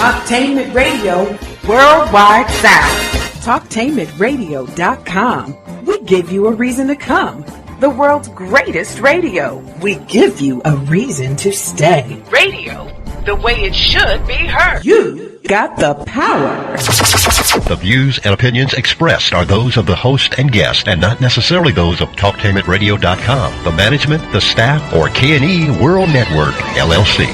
Talktainment Radio Worldwide South. Talktainmentradio.com. We give you a reason to come. The world's greatest radio. We give you a reason to stay. Radio, the way it should be heard. You got the power. The views and opinions expressed are those of the host and guest and not necessarily those of TalkTainmentRadio.com, the management, the staff, or K&E World Network, LLC.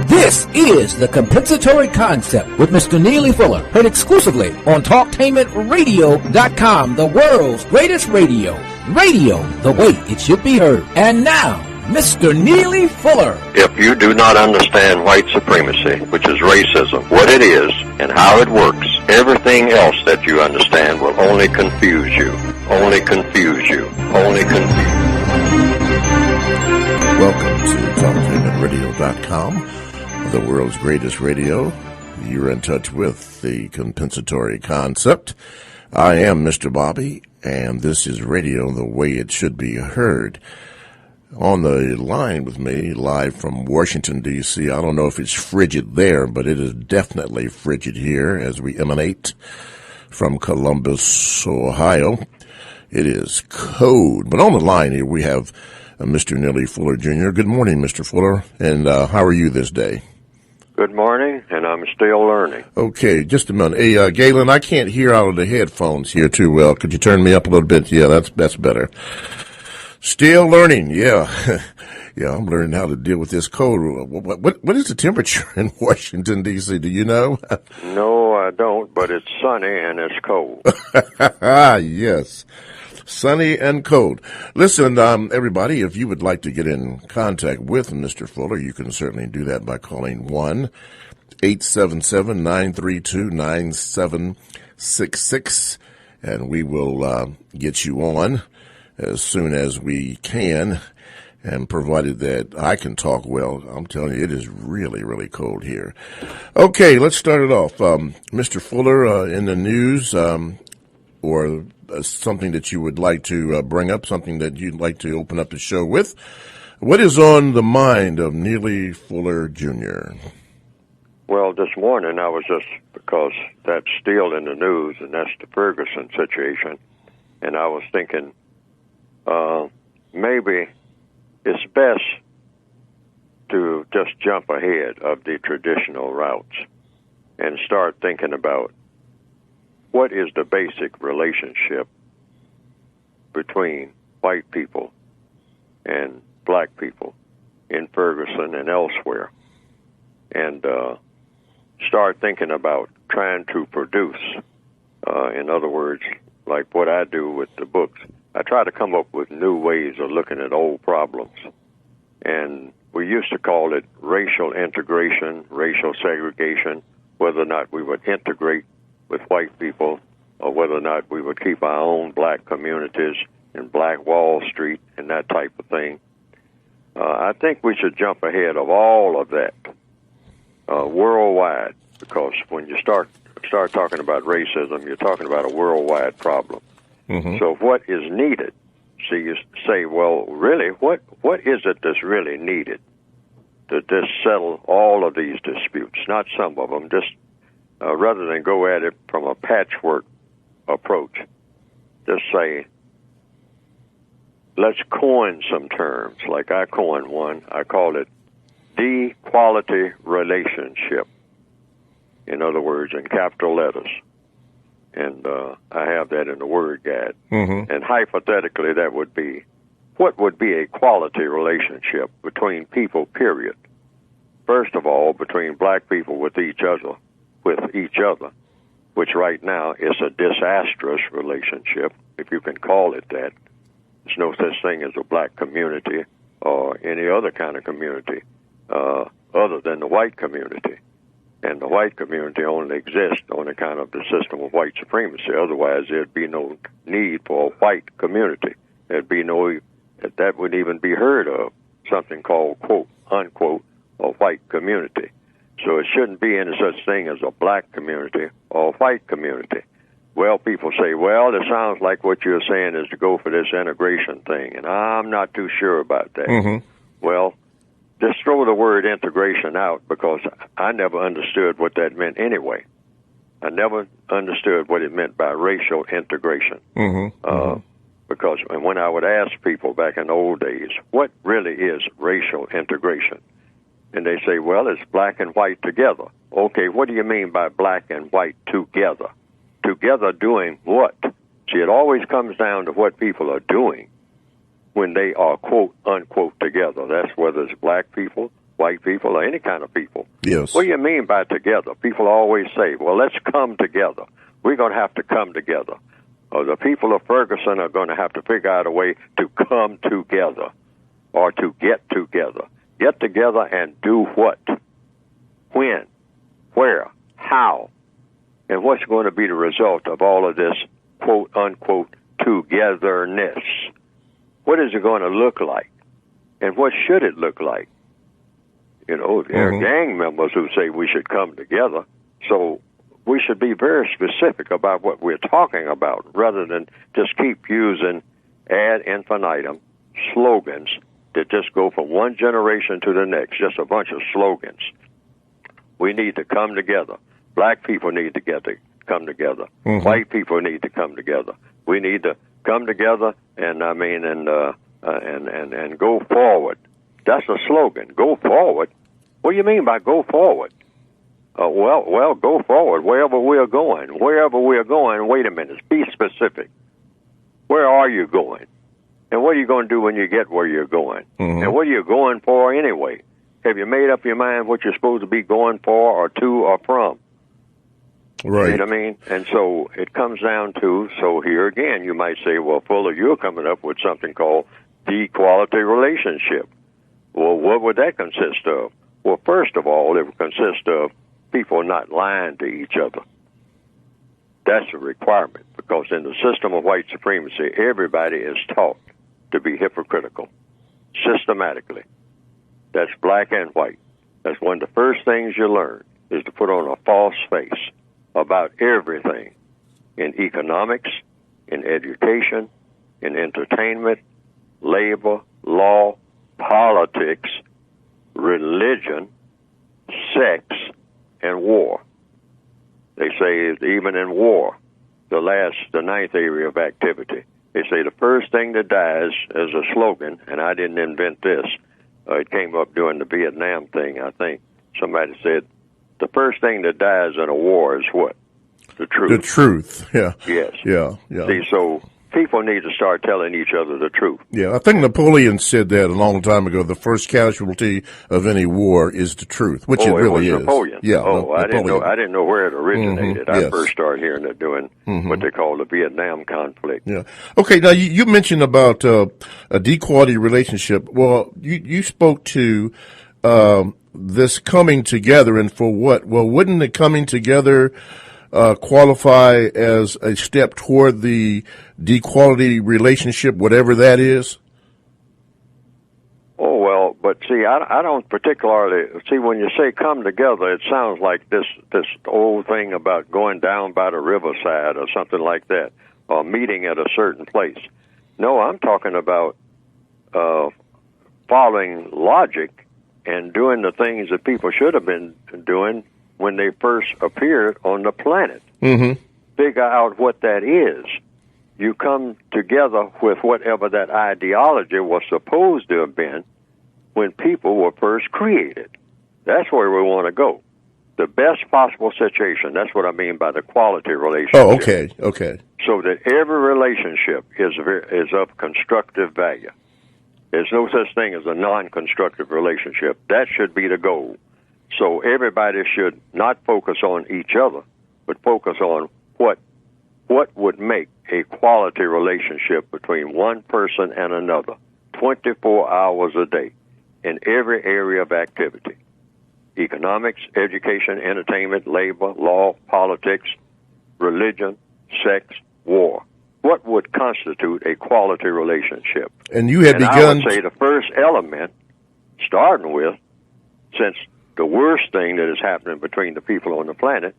This is The Compensatory Concept with Mr. Neely Fuller, heard exclusively on TalkTainmentRadio.com, the world's greatest radio. Radio, the way it should be heard. And now, Mr. Neely Fuller. If you do not understand white supremacy, which is racism, what it is and how it works, everything else that you understand will only confuse you. Only confuse you. Only confuse you. Welcome to TalkTainmentRadio.com, the world's greatest radio. You're in touch with the compensatory concept. I am Mr. Bobby, and this is radio the way it should be heard. On the line with me, live from Washington, D.C., I don't know if it's frigid there, but it is definitely frigid here as we emanate from Columbus, Ohio. It is cold. But on the line here, we have Mr. Neely Fuller, Jr. Good morning, Mr. Fuller, and how are you this day? Good morning, and I'm still learning. Okay, just a minute. Hey, Galen, I can't hear out of the headphones here too well. Could you turn me up a little bit? Yeah, that's better. Still learning, yeah. Yeah, I'm learning how to deal with this cold. What is the temperature in Washington, D.C.? Do you know? No, I don't, but it's sunny and it's cold. Yes, sunny and cold. Listen, everybody, if you would like to get in contact with Mr. Fuller, you can certainly do that by calling 1-877-932-9766, and we will get you on as soon as we can, and provided that I can talk well. I'm telling you, it is really, really cold here. Okay, let's start it off. Mr. Fuller, in the news, or something that you would like to bring up, something that you'd like to open up the show with, what is on the mind of Neely Fuller, Jr.? Well, this morning I was because that's still in the news, and that's the Ferguson situation, and I was thinking, maybe it's best to just jump ahead of the traditional routes and start thinking about what is the basic relationship between white people and black people in Ferguson and elsewhere, and start thinking about trying to produce, in other words, like what I do with the books. I try to come up with new ways of looking at old problems. And we used to call it racial integration, racial segregation, whether or not we would integrate with white people or whether or not we would keep our own black communities in Black Wall Street and that type of thing. I think we should jump ahead of all of that worldwide, because when you start talking about racism, you're talking about a worldwide problem. Mm-hmm. So what is needed? So you say, well, really, what is it that's really needed to just settle all of these disputes? Not some of them, just rather than go at it from a patchwork approach, just say, let's coin some terms. Like I coined one, I called it the quality relationship. In other words, in capital letters. And I have that in the word guide. Mm-hmm. And hypothetically, that would be, what would be a quality relationship between people, period? First of all, between black people with each other, which right now is a disastrous relationship, if you can call it that. There's no such thing as a black community or any other kind of community other than the white community. And the white community only exists on account of the system of white supremacy. Otherwise, there'd be no need for a white community. There'd be no, that wouldn't even be heard of, something called, quote, unquote, a white community. So it shouldn't be any such thing as a black community or a white community. Well, people say, well, it sounds like what you're saying is to go for this integration thing, and I'm not too sure about that. Mm-hmm. Well, just throw the word integration out, because I never understood what that meant anyway. I never understood what it meant by racial integration. Because when I would ask people back in the old days, what really is racial integration? And they say, well, it's black and white together. Okay, what do you mean by black and white together? Together doing what? See, it always comes down to what people are doing when they are, quote, unquote, together. That's whether it's black people, white people, or any kind of people. Yes. What do you mean by together? People always say, well, let's come together. We're going to have to come together. Or the people of Ferguson are going to have to figure out a way to come together or to get together. Get together and do what? When? Where? How? And what's going to be the result of all of this, quote, unquote, togetherness? What is it going to look like? And what should it look like? You know, there are gang members who say we should come together. So we should be very specific about what we're talking about, rather than just keep using ad infinitum slogans that just go from one generation to the next, just a bunch of slogans. We need to come together. Black people need to come together. White people need to come together. We need to come together and go forward. That's a slogan. Go forward. What do you mean by go forward? Well, go forward wherever we're going. Wherever we're going. Wait a minute. Be specific. Where are you going? And what are you going to do when you get where you're going? And what are you going for anyway? Have you made up your mind what you're supposed to be going for or to or from? Right. You know what I mean? And so it comes down to, so here again, you might say, well, Fuller, you're coming up with something called the equality relationship. Well, what would that consist of? Well, first of all, it would consist of people not lying to each other. That's a requirement, because in the system of white supremacy, everybody is taught to be hypocritical, systematically. That's black and white. That's one of the first things you learn, is to put on a false face about everything, in economics, in education, in entertainment, labor, law, politics, religion, sex, and war. They say even in war, the ninth area of activity, they say the first thing that dies as a slogan, and I didn't invent this. It came up during the Vietnam thing, I think. Somebody said, the first thing that dies in a war is what? The truth. The truth, yeah. Yes. Yeah. See, so people need to start telling each other the truth. Yeah, I think Napoleon said that a long time ago. The first casualty of any war is the truth, which it really is. Napoleon. Yeah. Napoleon. I didn't know where it originated. Yes. I first started hearing it doing what they call the Vietnam conflict. Yeah. Okay. Now you mentioned about a D-quality relationship. Well, you spoke to this coming together, and for what? Well, wouldn't the coming together qualify as a step toward the D-quality relationship, whatever that is? Oh, well, but see, I don't particularly see when you say come together, it sounds like this old thing about going down by the riverside or something like that, or meeting at a certain place. No, I'm talking about following logic and doing the things that people should have been doing when they first appeared on the planet. Figure out what that is. You come together with whatever that ideology was supposed to have been when people were first created. That's where we want to go. The best possible situation. That's what I mean by the quality relationship. Oh, okay. So that every relationship is of constructive value. There's no such thing as a non-constructive relationship. That should be the goal. So everybody should not focus on each other, but focus on what would make a quality relationship between one person and another, 24 hours a day, in every area of activity. Economics, education, entertainment, labor, law, politics, religion, sex, war. What would constitute a quality relationship? And you had begun... I would say the first element, starting with, since the worst thing that is happening between the people on the planet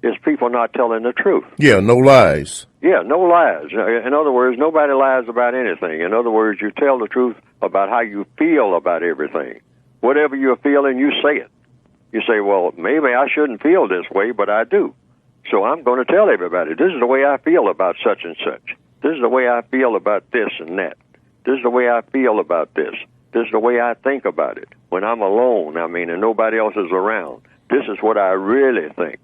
is people not telling the truth. Yeah, no lies. Yeah, no lies. In other words, nobody lies about anything. In other words, you tell the truth about how you feel about everything. Whatever you're feeling, you say it. You say, well, maybe I shouldn't feel this way, but I do. So I'm going to tell everybody, this is the way I feel about such and such. This is the way I feel about this and that. This is the way I feel about this. This is the way I think about it. When I'm alone, and nobody else is around, this is what I really think.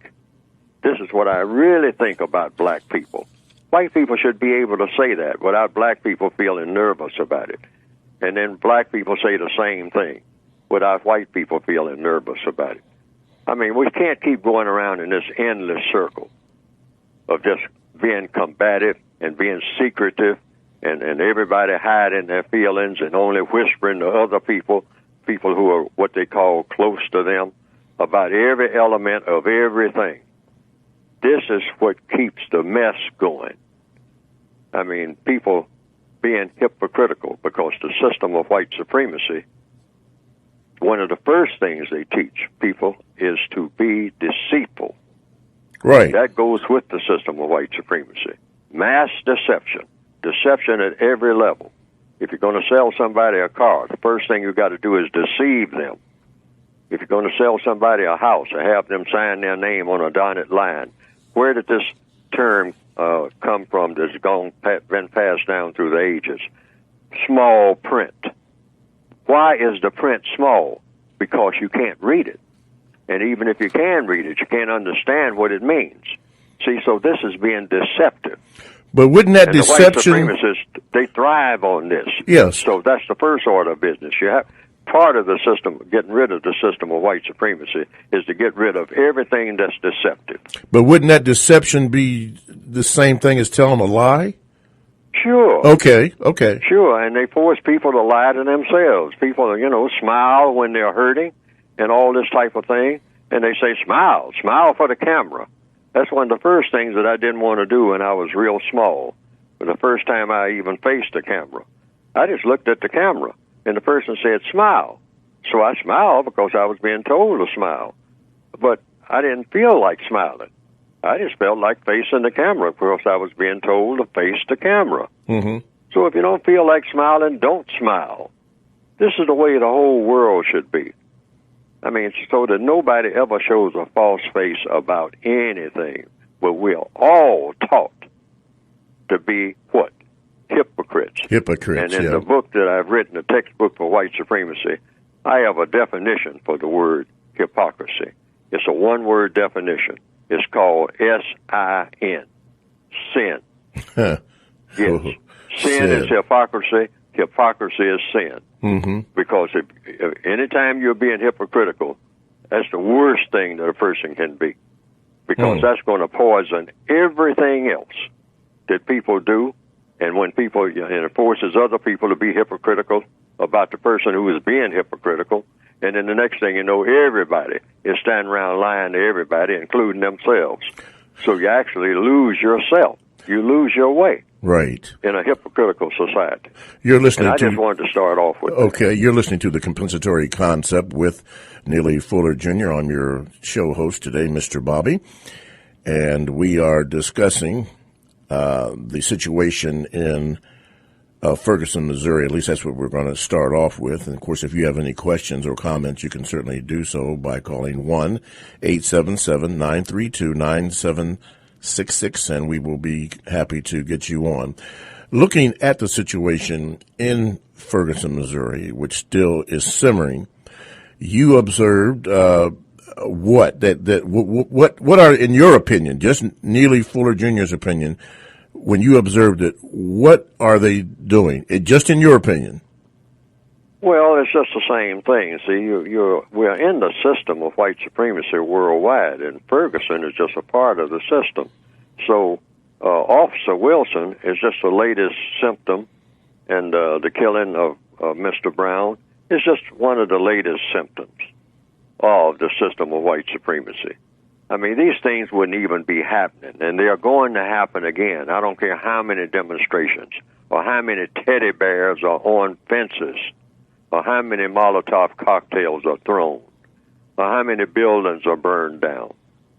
This is what I really think about black people. White people should be able to say that without black people feeling nervous about it. And then black people say the same thing without white people feeling nervous about it. We can't keep going around in this endless circle of just being combative and being secretive and everybody hiding their feelings and only whispering to other people who are what they call close to them, about every element of everything. This is what keeps the mess going. People being hypocritical because the system of white supremacy, one of the first things they teach people is to be deceitful. Right. That goes with the system of white supremacy. Mass deception. Deception at every level. If you're going to sell somebody a car, the first thing you've got to do is deceive them. If you're going to sell somebody a house or have them sign their name on a dotted line, where did this term come from that's been passed down through the ages? Small print. Why is the print small? Because you can't read it. And even if you can read it, you can't understand what it means. See, so this is being deceptive. But wouldn't that and deception... the white supremacists, they thrive on this. Yes. So that's the first order of business. You have part of the system, getting rid of the system of white supremacy, is to get rid of everything that's deceptive. But wouldn't that deception be the same thing as telling a lie? Sure. Okay. Sure, and they force people to lie to themselves. People, smile when they're hurting and all this type of thing, and they say, smile for the camera. That's one of the first things that I didn't want to do when I was real small. For the first time I even faced the camera, I just looked at the camera, and the person said, smile. So I smiled because I was being told to smile. But I didn't feel like smiling. I just felt like facing the camera because I was being told to face the camera. Mm-hmm. So if you don't feel like smiling, don't smile. This is the way the whole world should be. So that nobody ever shows a false face about anything. But we're all taught to be what? Hypocrites. Hypocrites, And in the book that I've written, the textbook for white supremacy, I have a definition for the word hypocrisy. It's a one-word definition. It's called S-I-N, sin. Yes. Sin is hypocrisy. Hypocrisy is sin. Mm-hmm. Because if anytime you're being hypocritical, that's the worst thing that a person can be. Because that's going to poison everything else that people do. And when people, and it forces other people to be hypocritical about the person who is being hypocritical. And then the next thing you know, everybody is standing around lying to everybody, including themselves. So you actually lose yourself. You lose your way. Right. In a hypocritical society. You're listening and I just wanted to start off with that. You're listening to The Compensatory Concept with Neely Fuller Jr. I'm your show host today, Mr. Bobby. And we are discussing the situation in Ferguson, Missouri. At least that's what we're going to start off with. And, of course, if you have any questions or comments, you can certainly do so by calling 1-877-932-9766, and we will be happy to get you on. Looking at the situation in Ferguson, Missouri, which still is simmering, you observed what are, in your opinion, just Neely Fuller Jr.'s opinion, when you observed it, what are they doing? Just in your opinion? Well, it's just the same thing. See, we're in the system of white supremacy worldwide, and Ferguson is just a part of the system. So Officer Wilson is just the latest symptom, and the killing of Mr. Brown is just one of the latest symptoms of the system of white supremacy. These things wouldn't even be happening, and they are going to happen again. I don't care how many demonstrations or how many teddy bears are on fences or how many Molotov cocktails are thrown or how many buildings are burned down.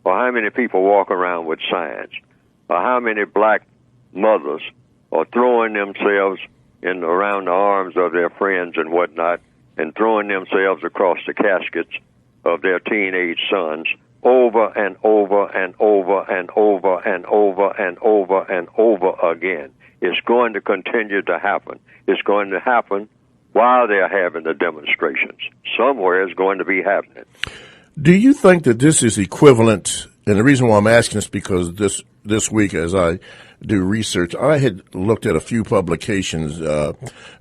or how many people walk around with signs, or how many black mothers are throwing themselves around the arms of their friends and whatnot, and throwing themselves across the caskets of their teenage sons over and over and over and over and over and over and over again. It's going to continue to happen. It's going to happen while they're having the demonstrations. Somewhere it's going to be happening. Do you think that this is equivalent? And the reason why I'm asking is because this week, as I do research, I had looked at a few publications, the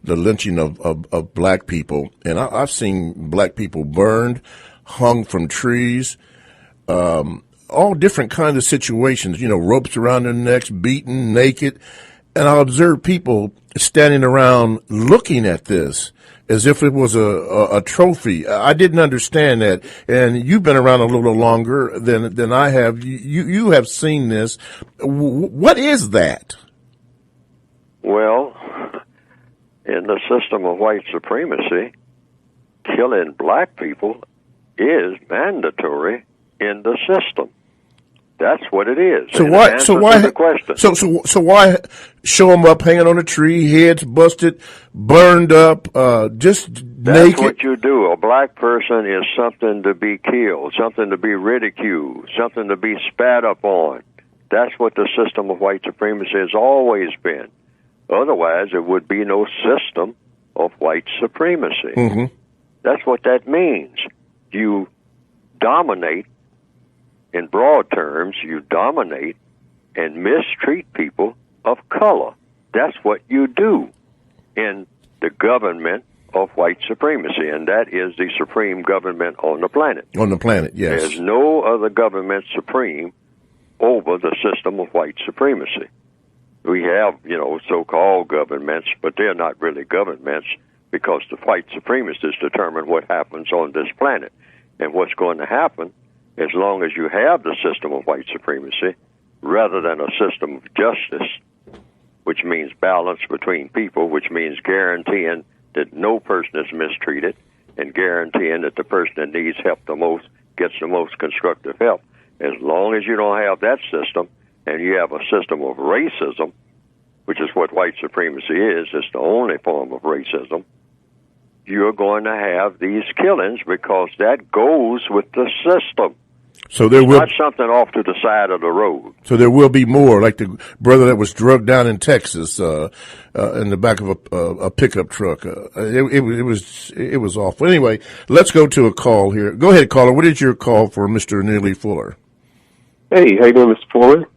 lynching of black people, and I've seen black people burned, hung from trees, all different kinds of situations, ropes around their necks, beaten, naked. And I observed people standing around looking at this as if it was a trophy. I didn't understand that. And you've been around a little longer than I have. You have seen this. What is that? Well, in the system of white supremacy, killing black people is mandatory in the system. That's what it is. So why show them up hanging on a tree, heads busted, burned up, just naked? That's what you do. A black person is something to be killed, something to be ridiculed, something to be spat upon. That's what the system of white supremacy has always been. Otherwise, there would be no system of white supremacy. Mm-hmm. That's what that means. You dominate. In broad terms, you dominate and mistreat people of color. That's what you do in the government of white supremacy, and that is the supreme government on the planet. On the planet, yes. There's no other government supreme over the system of white supremacy. We have, so-called governments, but they're not really governments because the white supremacists determine what happens on this planet. And what's going to happen, as long as you have the system of white supremacy, rather than a system of justice, which means balance between people, which means guaranteeing that no person is mistreated and guaranteeing that the person that needs help the most gets the most constructive help. As long as you don't have that system and you have a system of racism, which is what white supremacy is, it's the only form of racism, you're going to have these killings because that goes with the system. So there will not something off to the side of the road. So there will be more, like the brother that was drugged down in Texas in the back of a pickup truck. It was awful. Anyway, let's go to a call here. Go ahead, caller. What is your call for Mr. Neely Fuller? Hey, how you doing, Mr. Fuller?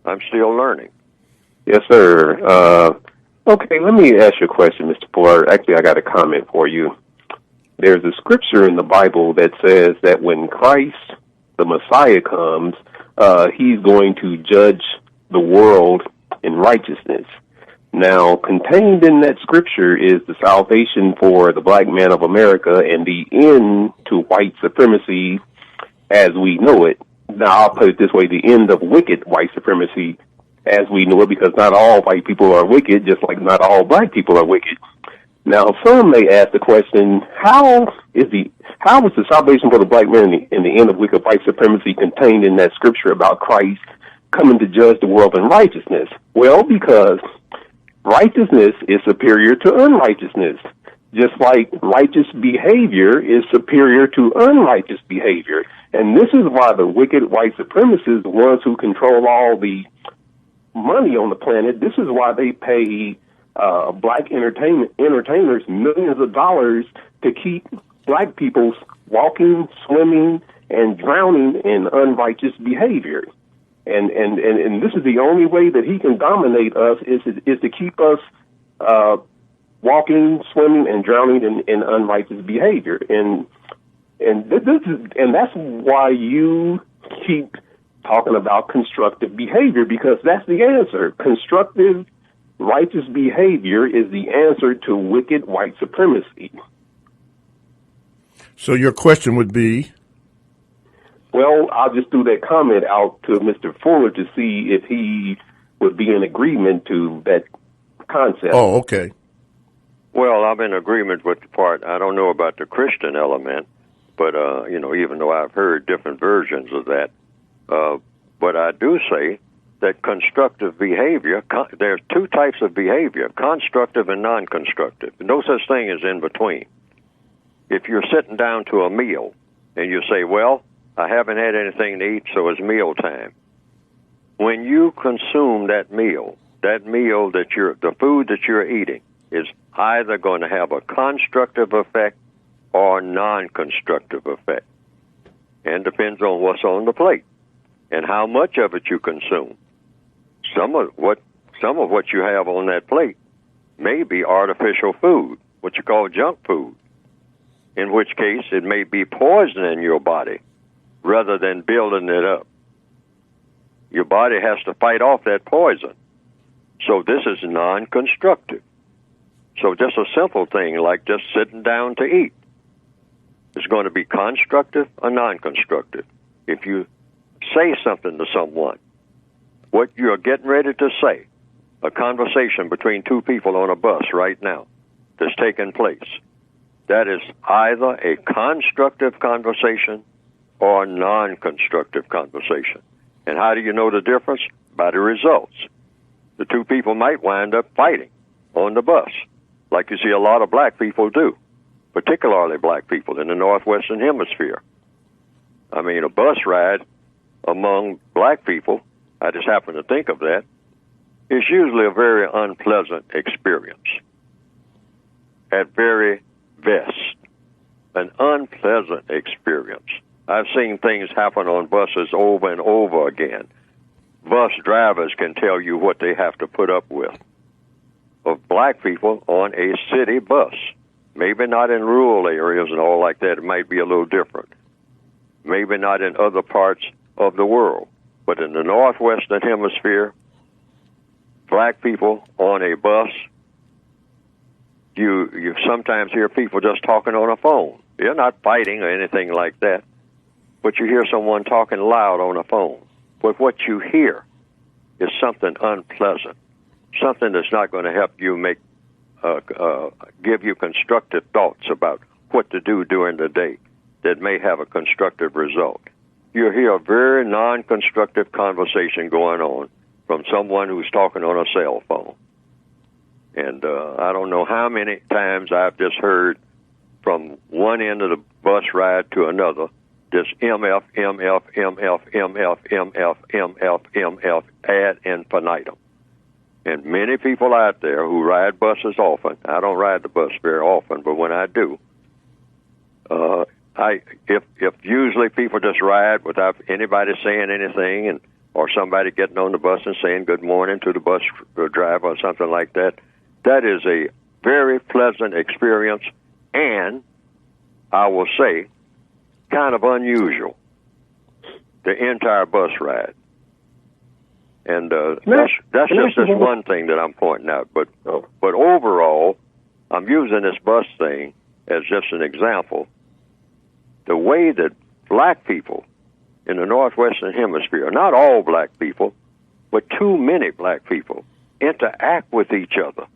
I'm still learning. Yes, sir. Okay, let me ask you a question, Mr. Fuller. Actually, I got a comment for you. There's a scripture in the Bible that says that when Christ, the Messiah, comes, he's going to judge the world in righteousness. Now, contained in that scripture is the salvation for the black man of America and the end to white supremacy as we know it. Now, I'll put it this way, the end of wicked white supremacy as we know it, because not all white people are wicked, just like not all black people are wicked. Now, some may ask the question, how is the salvation for the black man and the end of wicked white supremacy contained in that scripture about Christ coming to judge the world in righteousness? Well, because righteousness is superior to unrighteousness, just like righteous behavior is superior to unrighteous behavior. And this is why the wicked white supremacists, the ones who control all the money on the planet, this is why they pay black entertainers millions of dollars to keep black people walking, swimming, and drowning in unrighteous behavior. And this is the only way that he can dominate us is to keep us walking, swimming, and drowning in unrighteous behavior. And that's why you keep talking about constructive behavior, because that's the answer. Constructive, righteous behavior is the answer to wicked white supremacy. So your question would be? Well, I'll just throw that comment out to Mr. Fuller to see if he would be in agreement to that concept. Oh, okay. Well, I'm in agreement with the part. I don't know about the Christian element, but, even though I've heard different versions of that, But I do say that constructive behavior, there's two types of behavior, constructive and non-constructive. No such thing as in between. If you're sitting down to a meal and you say, well, I haven't had anything to eat, so it's meal time. When you consume that meal the food that you're eating is either going to have a constructive effect or non-constructive effect. And depends on what's on the plate and how much of it you consume. Some of what you have on that plate may be artificial food, what you call junk food, in which case it may be poisoning your body rather than building it up. Your body has to fight off that poison. So this is non-constructive. So just a simple thing like just sitting down to eat is going to be constructive or non-constructive. If you say something to someone, what you're getting ready to say, a conversation between two people on a bus right now that's taking place, that is either a constructive conversation or a non-constructive conversation. And how do you know the difference? By the results. The two people might wind up fighting on the bus, like you see a lot of black people do, particularly black people in the Northwestern Hemisphere. I mean, a bus ride among black people, I just happen to think of that, is usually a very unpleasant experience. At very best, an unpleasant experience. I've seen things happen on buses over and over again. Bus drivers can tell you what they have to put up with of black people on a city bus. Maybe not in rural areas and all like that. It might be a little different. Maybe not in other parts of the world. But in the Northwestern Hemisphere, black people on a bus, you sometimes hear people just talking on a phone. They're not fighting or anything like that, but you hear someone talking loud on a phone. But what you hear is something unpleasant, something that's not going to help you give you constructive thoughts about what to do during the day that may have a constructive result. You hear a very non-constructive conversation going on from someone who's talking on a cell phone. And I don't know how many times I've just heard from one end of the bus ride to another, this MF, MF, MF, MF, MF, MF, MF, ad infinitum. And many people out there who ride buses often, I don't ride the bus very often, but when I do, if usually people just ride without anybody saying anything, or somebody getting on the bus and saying good morning to the bus driver or something like that, that is a very pleasant experience, and I will say, kind of unusual, the entire bus ride. And that's just this one thing that I'm pointing out. But overall, I'm using this bus thing as just an example. The way that black people in the Northwestern Hemisphere, not all black people, but too many black people, interact with each other.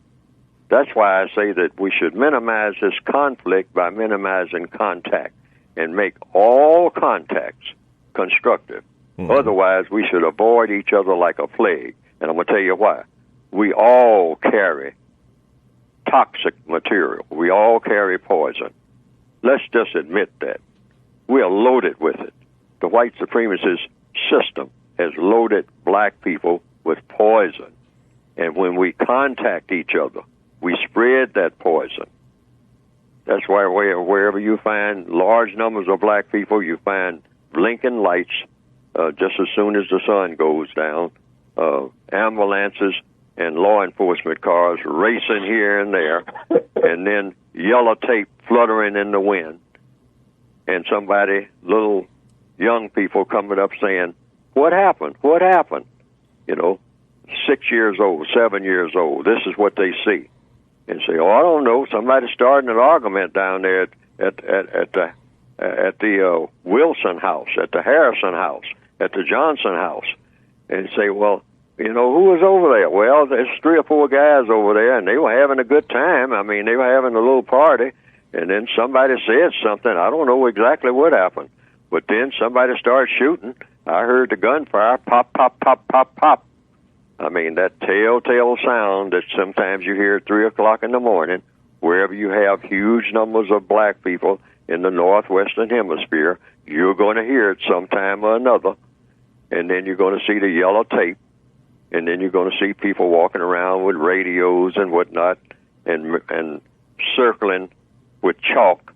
That's why I say that we should minimize this conflict by minimizing contact and make all contacts constructive. Mm-hmm. Otherwise, we should avoid each other like a plague. And I'm going to tell you why. We all carry toxic material. We all carry poison. Let's just admit that. We are loaded with it. The white supremacist system has loaded black people with poison. And when we contact each other, we spread that poison. That's why wherever you find large numbers of black people, you find blinking lights just as soon as the sun goes down, ambulances and law enforcement cars racing here and there, and then yellow tape fluttering in the wind, and little young people coming up saying, what happened? What happened? 6 years old, 7 years old. This is what they see. And say, I don't know, somebody's starting an argument down there at the Wilson house, at the Harrison house, at the Johnson house. And say, well, who was over there? Well, there's 3 or 4 guys over there, and they were having a good time. I mean, they were having a little party, and then somebody said something. I don't know exactly what happened. But then somebody started shooting, I heard the gunfire, pop, pop, pop, pop, pop. I mean, that telltale sound that sometimes you hear at 3 o'clock in the morning, wherever you have huge numbers of black people in the northwestern hemisphere, you're going to hear it sometime or another. And then you're going to see the yellow tape. And then you're going to see people walking around with radios and whatnot and circling with chalk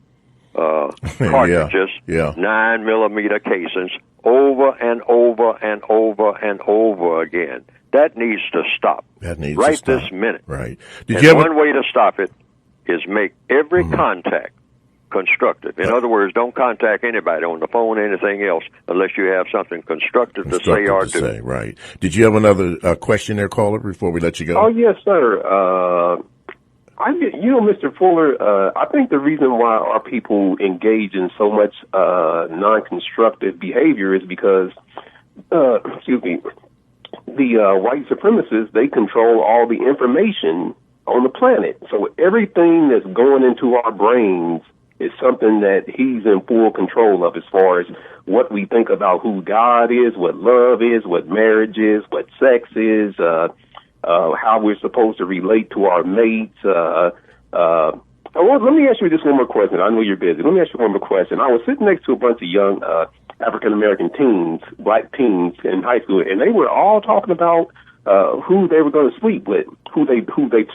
cartridges, 9mm casings, over and over and over and over again. That needs to stop. That needs right to stop. This minute. Right. One way to stop it is make every contact constructive. In other words, don't contact anybody on the phone or anything else unless you have something constructive to say or do. Right. Did you have another question there, caller, before we let you go? Oh, yes, sir. Mr. Fuller, I think the reason why our people engage in so much non-constructive behavior is because, the white supremacists, they control all the information on the planet. So everything that's going into our brains is something that he's in full control of, as far as what we think about who God is, what love is, what marriage is, what sex is, how we're supposed to relate to our mates. Let me ask you this one more question. I know you're busy. Let me ask you one more question. I was sitting next to a bunch of young African-American teens, black teens in high school, and they were all talking about who they were going to sleep with, who they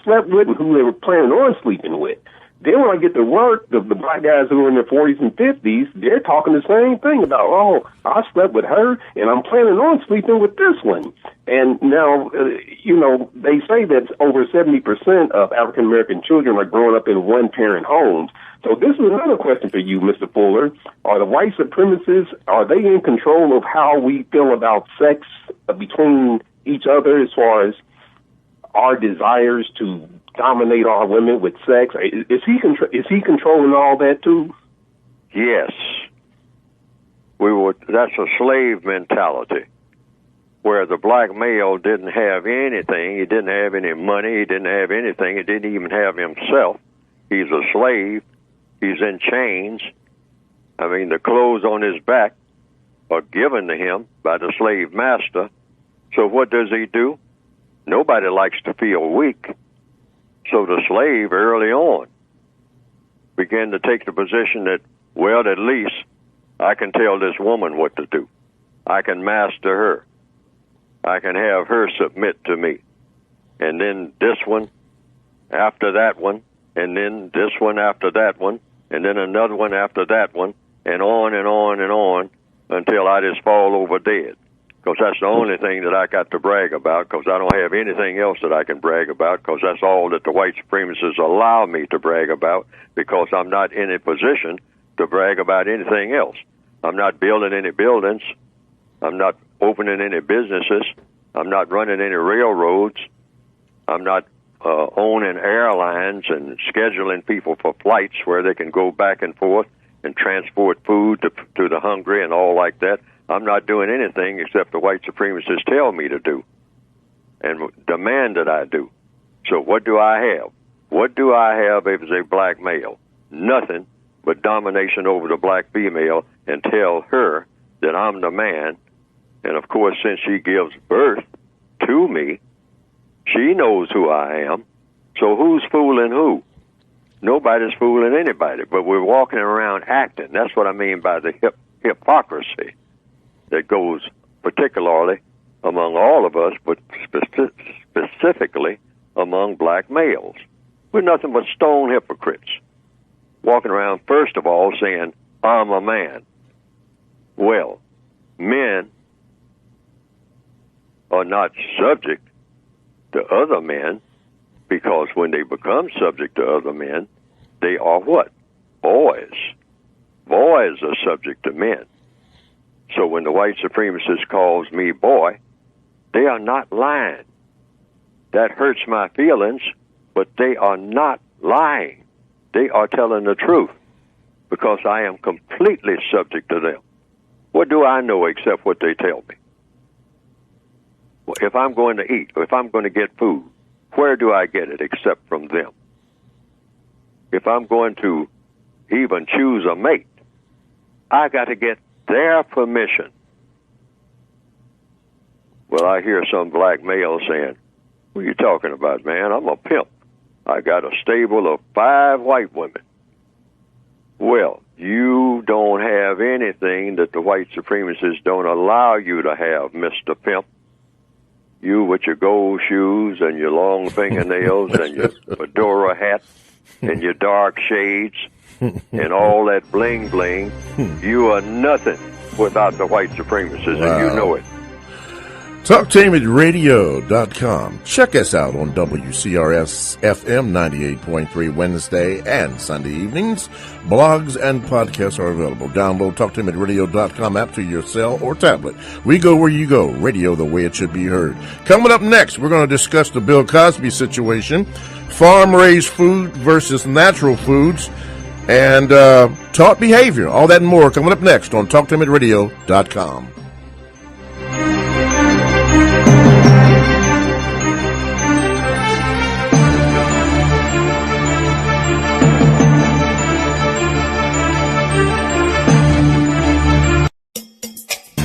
slept with, and who they were planning on sleeping with. Then when I get to work, the black guys who are in their 40s and 50s, they're talking the same thing about, I slept with her, and I'm planning on sleeping with this one. And now, they say that over 70% of African-American children are growing up in one-parent homes. So this is another question for you, Mr. Fuller. Are the white supremacists, are they in control of how we feel about sex between each other, as far as our desires to dominate our women with sex? Is he controlling all that too? Yes. That's a slave mentality, where the black male didn't have anything. He didn't have any money. He didn't have anything. He didn't even have himself. He's a slave. He's in chains. I mean, the clothes on his back are given to him by the slave master. So what does he do? Nobody likes to feel weak. So the slave early on began to take the position that, well, at least I can tell this woman what to do. I can master her. I can have her submit to me. And then this one after that one, and then this one after that one, and then another one after that one, and on and on and on until I just fall over dead. Because that's the only thing that I got to brag about, because I don't have anything else that I can brag about, because that's all that the white supremacists allow me to brag about, because I'm not in a position to brag about anything else. I'm not building any buildings. I'm not opening any businesses. I'm not running any railroads. I'm not owning airlines and scheduling people for flights where they can go back and forth and transport food to the hungry and all like that. I'm not doing anything except the white supremacists tell me to do and demand that I do. So what do I have? What do I have as a black male? Nothing but domination over the black female, and tell her that I'm the man. And, of course, since she gives birth to me, she knows who I am. So who's fooling who? Nobody's fooling anybody, but we're walking around acting. That's what I mean by the hypocrisy that goes particularly among all of us, but specifically among black males. We're nothing but stone hypocrites, walking around, first of all, saying, I'm a man. Well, men are not subject to other men, because when they become subject to other men, they are what? Boys. Boys are subject to men. So when the white supremacist calls me boy, they are not lying. That hurts my feelings, but they are not lying. They are telling the truth, because I am completely subject to them. What do I know except what they tell me? Well, if I'm going to eat, or if I'm going to get food, where do I get it except from them? If I'm going to even choose a mate, I got to get their permission. Well, I hear some black male saying, "What are you talking about, man? I'm a pimp. I got a stable of 5 white women." Well, you don't have anything that the white supremacists don't allow you to have, Mr. Pimp. You with your gold shoes and your long fingernails and your fedora hat and your dark shades and all that bling bling, you are nothing without the white supremacists, and you know it. TalkTainmenTRadio.com. Check us out on WCRS FM 98.3 Wednesday and Sunday evenings. Blogs and podcasts are available. Download TalkTainmentRadio.com app to your cell or tablet. We go where you go. Radio the way it should be heard. Coming up next, we're going to discuss the Bill Cosby situation, farm-raised food versus natural foods, and taught behavior. All that and more coming up next on TalkTainmentRadio.com.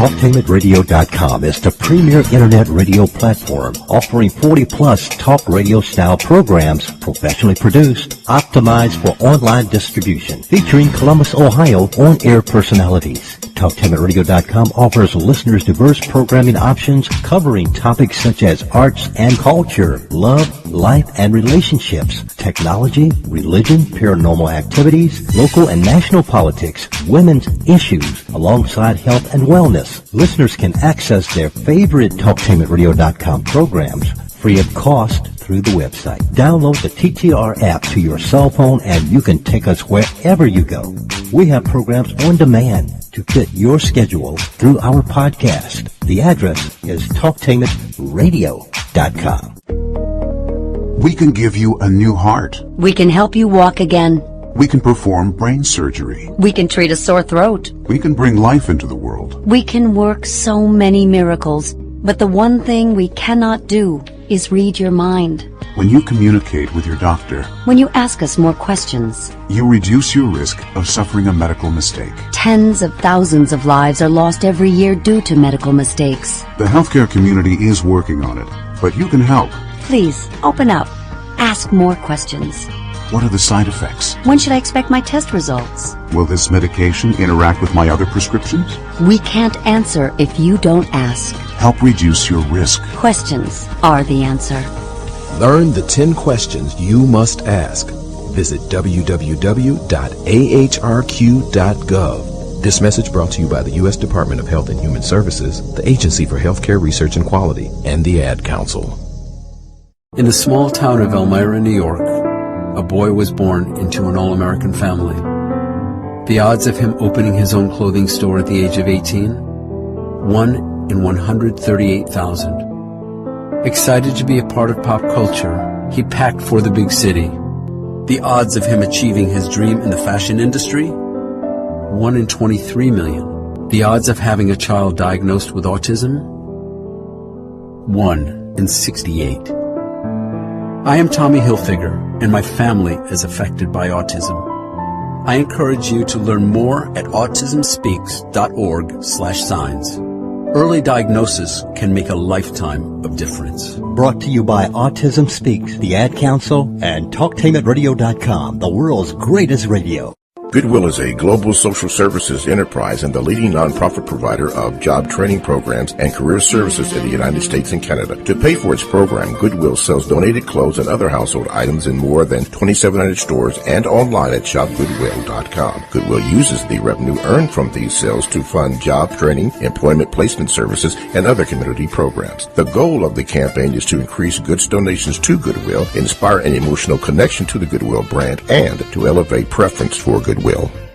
TalkTainmentRadio.com is the premier internet radio platform offering 40-plus talk radio-style programs professionally produced, optimized for online distribution, featuring Columbus, Ohio on-air personalities. TalkTainmentRadio.com offers listeners diverse programming options covering topics such as arts and culture, love, life and relationships, technology, religion, paranormal activities, local and national politics, women's issues, alongside health and wellness. Listeners can access their favorite TalkTainmentRadio.com programs free of cost through the website. Download the TTR app to your cell phone and you can take us wherever you go. We have programs on demand to fit your schedule through our podcast. The address is TalkTainmentRadio.com. We can give you a new heart. We can help you walk again. We can perform brain surgery. We can treat a sore throat. We can bring life into the world. We can work so many miracles, but the one thing we cannot do is read your mind. When you communicate with your doctor, when you ask us more questions, you reduce your risk of suffering a medical mistake. Tens of thousands of lives are lost every year due to medical mistakes. The healthcare community is working on it, but you can help. Please, open up. Ask more questions. What are the side effects? When should I expect my test results? Will this medication interact with my other prescriptions? We can't answer if you don't ask. Help reduce your risk. Questions are the answer. Learn the 10 questions you must ask. Visit www.ahrq.gov. This message brought to you by the U.S. Department of Health and Human Services, the Agency for Healthcare Research and Quality, and the Ad Council. In the small town of Elmira, New York, a boy was born into an all-American family. The odds of him opening his own clothing store at the age of 18? 1 in 138,000. Excited to be a part of pop culture, he packed for the big city. The odds of him achieving his dream in the fashion industry? 1 in 23 million. The odds of having a child diagnosed with autism? 1 in 68. I am Tommy Hilfiger, and my family is affected by autism. I encourage you to learn more at autismspeaks.org/signs. Early diagnosis can make a lifetime of difference. Brought to you by Autism Speaks, the Ad Council, and TalkTainmentRadio.com, the world's greatest radio. Goodwill is a global social services enterprise and the leading nonprofit provider of job training programs and career services in the United States and Canada. To pay for its program, Goodwill sells donated clothes and other household items in more than 2,700 stores and online at shopgoodwill.com. Goodwill uses the revenue earned from these sales to fund job training, employment placement services, and other community programs. The goal of the campaign is to increase goods donations to Goodwill, inspire an emotional connection to the Goodwill brand, and to elevate preference for Goodwill.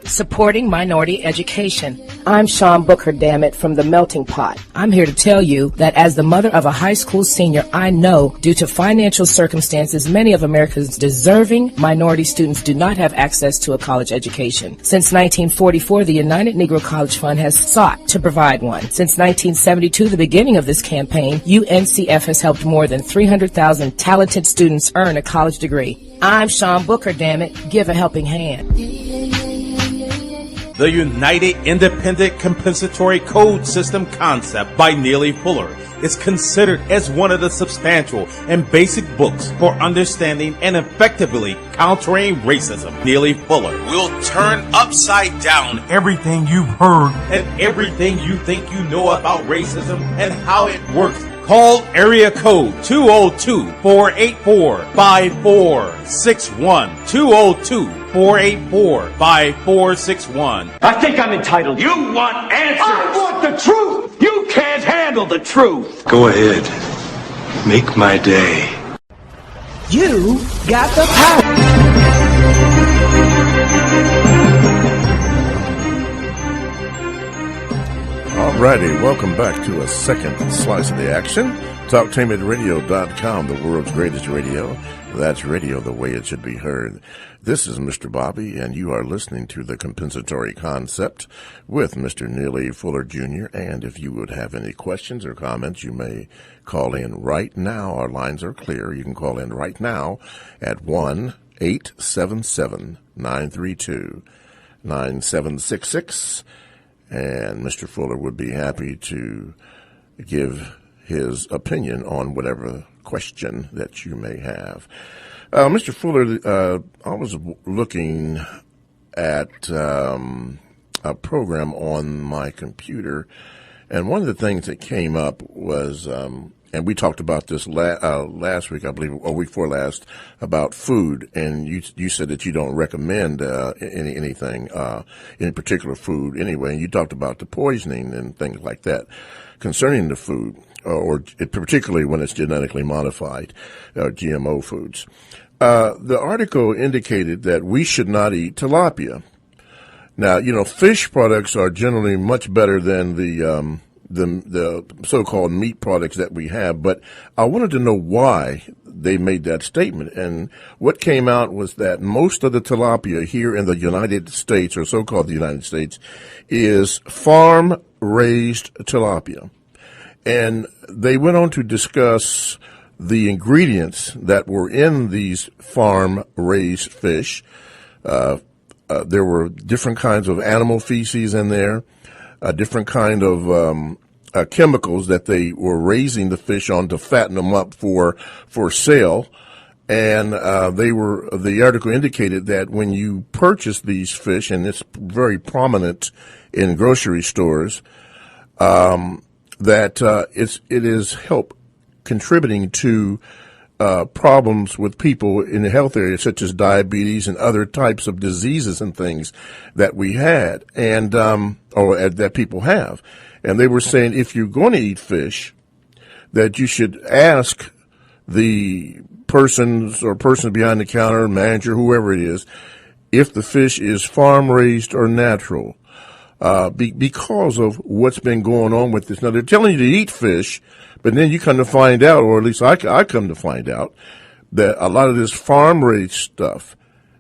Supporting minority education. I'm Sean Booker, damn it, from the Melting Pot. I'm here to tell you that as the mother of a high school senior, I know due to financial circumstances, many of America's deserving minority students do not have access to a college education. Since 1944, the United Negro College Fund has sought to provide one. Since 1972, the beginning of this campaign, UNCF has helped more than 300,000 talented students earn a college degree. I'm Sean Booker, damn it. Give a helping hand. The United Independent Compensatory Code System concept by Neely Fuller is considered as one of the substantial and basic books for understanding and effectively countering racism. Neely Fuller will turn upside down everything you've heard and everything you think you know about racism and how it works. Call area code 202-484-5461. 202-484-5461. I think I'm entitled. You want answers. I want the truth. You can't handle the truth. Go ahead. Make my day. You got the power. Alrighty, welcome back to a second slice of the action. TalkTainmentRadio.com, the world's greatest radio. That's radio the way it should be heard. This is Mr. Bobby, and you are listening to The Compensatory Concept with Mr. Neely Fuller Jr. And if you would have any questions or comments, you may call in right now. Our lines are clear. You can call in right now at 1-877-932-9766. And Mr. Fuller would be happy to give his opinion on whatever question that you may have. Mr. Fuller, I was looking at a program on my computer, and one of the things that came up was, and we talked about this last week, I believe, or week before last, about food, and you said that you don't recommend anything, any particular food anyway, and you talked about the poisoning and things like that concerning the food, or particularly when it's genetically modified, GMO foods. The article indicated that we should not eat tilapia. Now, fish products are generally much better than the so-called meat products that we have, but I wanted to know why they made that statement. And what came out was that most of the tilapia here in the United States, or so-called the United States, is farm-raised tilapia. And they went on to discuss the ingredients that were in these farm-raised fish. There were different kinds of animal feces in there, different kind of chemicals that they were raising the fish on to fatten them up for sale. And the article indicated that when you purchase these fish, and it's very prominent in grocery stores, that it is help contributing to problems with people in the health area, such as diabetes and other types of diseases and things that we had, and or that people have. And they were saying if you're going to eat fish, that you should ask the person behind the counter, manager, whoever it is, if the fish is farm raised or natural. Because of what's been going on with this. Now, they're telling you to eat fish, but then you come to find out, or at least I come to find out, that a lot of this farm-raised stuff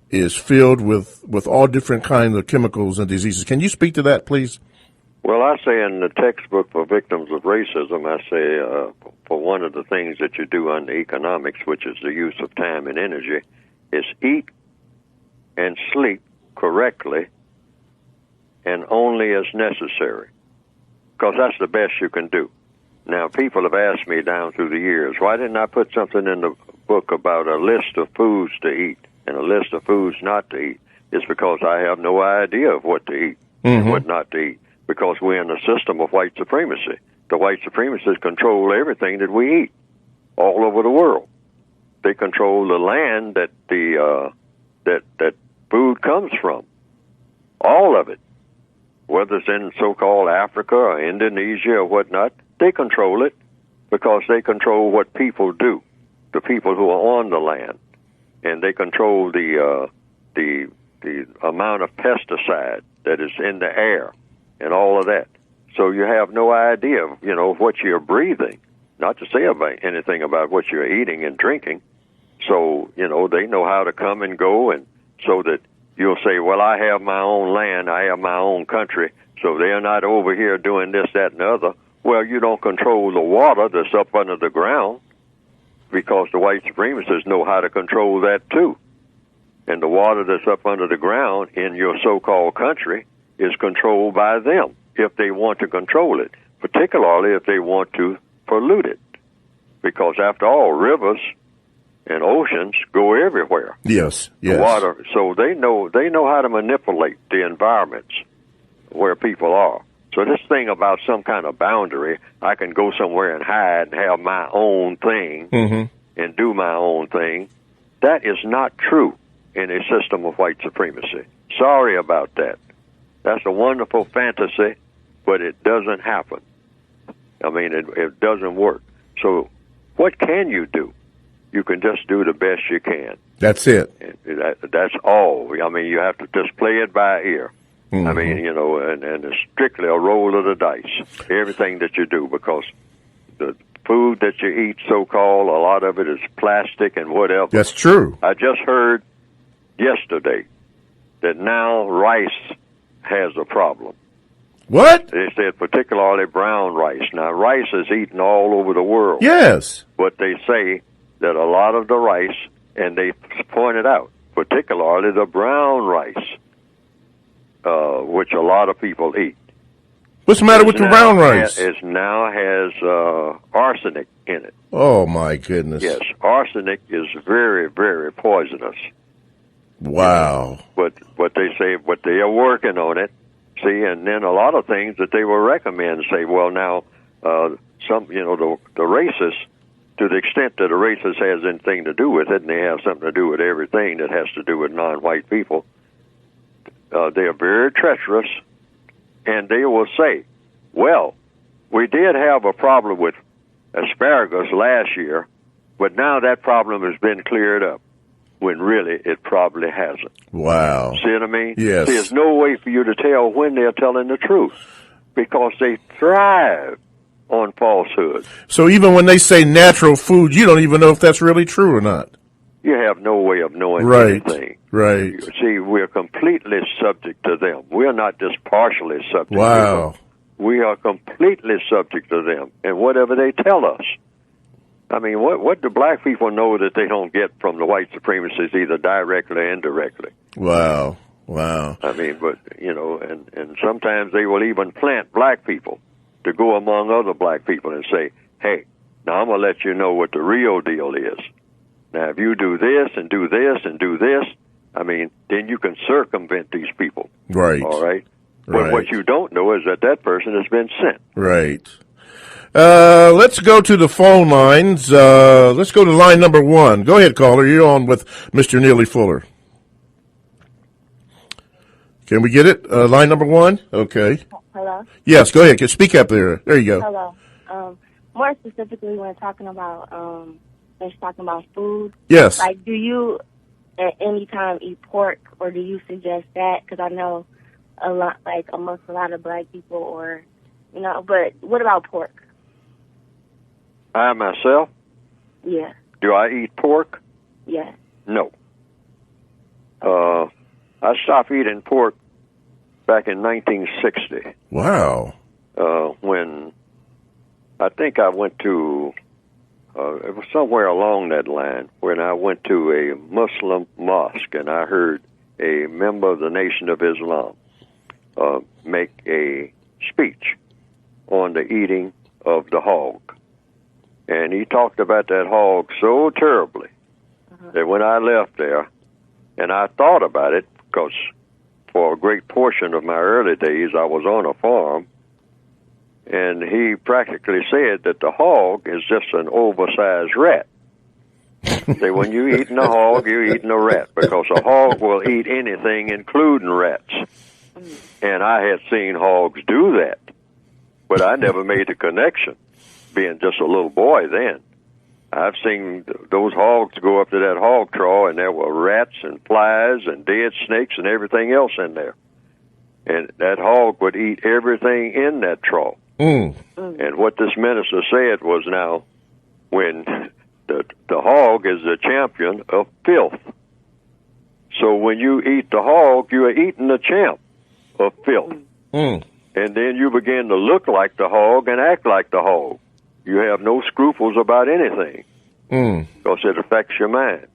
is filled with all different kinds of chemicals and diseases. Can you speak to that, please? Well, I say in the textbook for victims of racism, I say for one of the things that you do under economics, which is the use of time and energy, is eat and sleep correctly and only as necessary, because that's the best you can do. Now, people have asked me down through the years, why didn't I put something in the book about a list of foods to eat and a list of foods not to eat? It's because I have no idea of what to eat and what not to eat, because we're in a system of white supremacy. The white supremacists control everything that we eat all over the world. They control the land that that food comes from, all of it. Whether it's in so-called Africa or Indonesia or whatnot, they control it because they control what people do, the people who are on the land, and they control the amount of pesticide that is in the air and all of that. So you have no idea, what you're breathing, not to say about anything about what you're eating and drinking. So, they know how to come and go, and so that you'll say, well, I have my own land, I have my own country, so they're not over here doing this, that, and the other. Well, you don't control the water that's up under the ground, because the white supremacists know how to control that too. And the water that's up under the ground in your so-called country is controlled by them if they want to control it, particularly if they want to pollute it. Because after all, rivers and oceans go everywhere. Yes, yes. The water, so they know how to manipulate the environments where people are. So this thing about some kind of boundary, I can go somewhere and hide and have my own thing and do my own thing, that is not true in a system of white supremacy. Sorry about that. That's a wonderful fantasy, but it doesn't happen. I mean, it doesn't work. So what can you do? You can just do the best you can. That's it. That's all. I mean, you have to just play it by ear. I mean, you know, and it's strictly a roll of the dice, everything that you do, because the food that you eat, so-called, a lot of it is plastic and whatever. That's true. I just heard yesterday that now rice has a problem. What? They said particularly brown rice. Now, rice is eaten all over the world. Yes. But they say that a lot of the rice, and they pointed out, particularly the brown rice, which a lot of people eat. What's the matter with the brown rice? It now has arsenic in it. Oh, my goodness. Yes, arsenic is very, very poisonous. Wow. But they say, but they are working on it. See, and then a lot of things that they will recommend say, well, now, some, you know, the racists, to the extent that a racist has anything to do with it, and they have something to do with everything that has to do with non-white people, they are very treacherous, and they will say, well, we did have a problem with asparagus last year, but now that problem has been cleared up, when really it probably hasn't. Wow. See what I mean? Yes. There's no way for you to tell when they're telling the truth, because they thrive on falsehood. So even when they say natural food, you don't even know if that's really true or not. You have no way of knowing anything. Right. See, we're completely subject to them. We're not just partially subject to Wow. them. We are completely subject to them, and whatever they tell us. I mean, what do black people know that they don't get from the white supremacists, either directly or indirectly? Wow. Wow. I mean, but, you know, and sometimes they will even plant black people to go among other black people and say, hey, now I'm going to let you know what the real deal is. Now, if you do this and do this and do this, I mean, then you can circumvent these people. Right. All right? But what you don't know is that person has been sent. Right. Let's go to the phone lines. Let's go to line number 1. Go ahead, caller. You're on with Mr. Neely Fuller. Can we get it? Line number 1? Okay. Hello? Yes, go ahead. Speak up there. There you go. Hello. More specifically, when talking about food. Yes. Like, do you at any time eat pork, or do you suggest that? Because I know a lot, like amongst a lot of black people, or you know. But what about pork? I myself? Yeah. Do I eat pork? Yeah. No. I stopped eating pork back in 1960. Wow. When I think I went to, it was somewhere along that line, when I went to a Muslim mosque and I heard a member of the Nation of Islam make a speech on the eating of the hog. And he talked about that hog so terribly that when I left there, and I thought about it, because for a great portion of my early days I was on a farm, and he practically said that the hog is just an oversized rat. Say, when you're eating a hog, you're eating a rat, because a hog will eat anything, including rats. And I had seen hogs do that, but I never made the connection, being just a little boy then. I've seen those hogs go up to that hog trough, and there were rats and flies and dead snakes and everything else in there. And that hog would eat everything in that trough. And what this minister said was, now, when the hog is the champion of filth. So when you eat the hog, you are eating the champ of filth. And then you begin to look like the hog and act like the hog. You have no scruples about anything, because it affects your mind.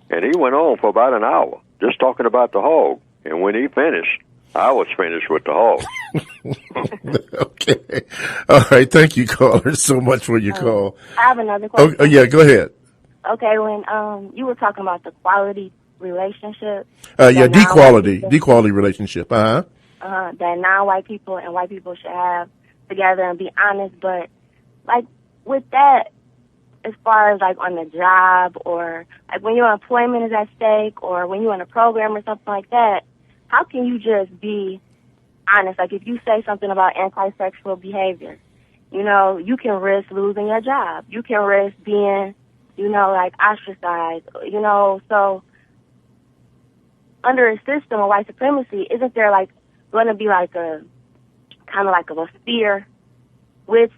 And he went on for about an hour just talking about the hog. And when he finished, I was finished with the hog. Okay. All right. Thank you, caller, so much for your call. I have another question. Oh, yeah, go ahead. Okay, when you were talking about the quality relationship. Dequality relationship. That non-white people and white people should have together and be honest. But like with that, as far as like on the job or like when your employment is at stake or when you're in a program or something like that, how can you just be honest? Like if you say something about anti-sexual behavior, you know, you can risk losing your job. You can risk being, you know, like ostracized, you know. So under a system of white supremacy, isn't there like going to be like a kind of like a fear with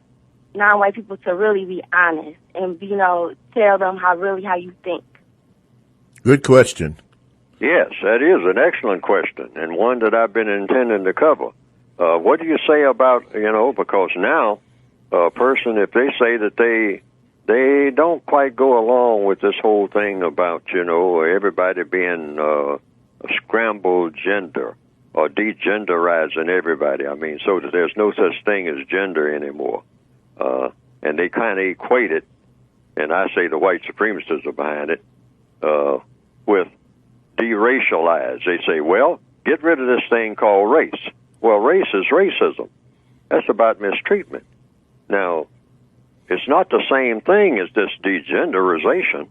non-white people to really be honest and, you know, tell them how you think? Good question. Yes, that is an excellent question and one that I've been intending to cover. What do you say about, you know, because now a person, if they say that they don't quite go along with this whole thing about, you know, everybody being a scrambled gender or degenderizing everybody. I mean, so that there's no such thing as gender anymore. And they kind of equate it, and I say the white supremacists are behind it, with deracialize. They say, well, get rid of this thing called race. Well, race is racism. That's about mistreatment. Now, it's not the same thing as this degenderization.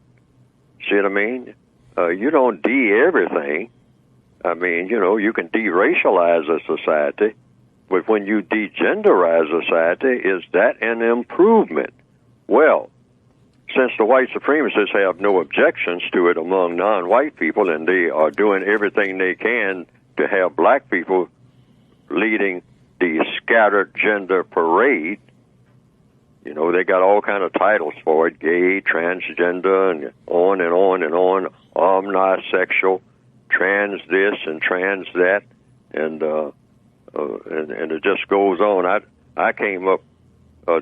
See what I mean? You don't de-everything. I mean, you know, you can deracialize a society, but when you degenderize society, is that an improvement? Well, since the white supremacists have no objections to it among non-white people, and they are doing everything they can to have black people leading the scattered gender parade, you know, they got all kind of titles for it, gay, transgender, and on and on and on, omnisexual, trans this and trans that, and it just goes on. I came up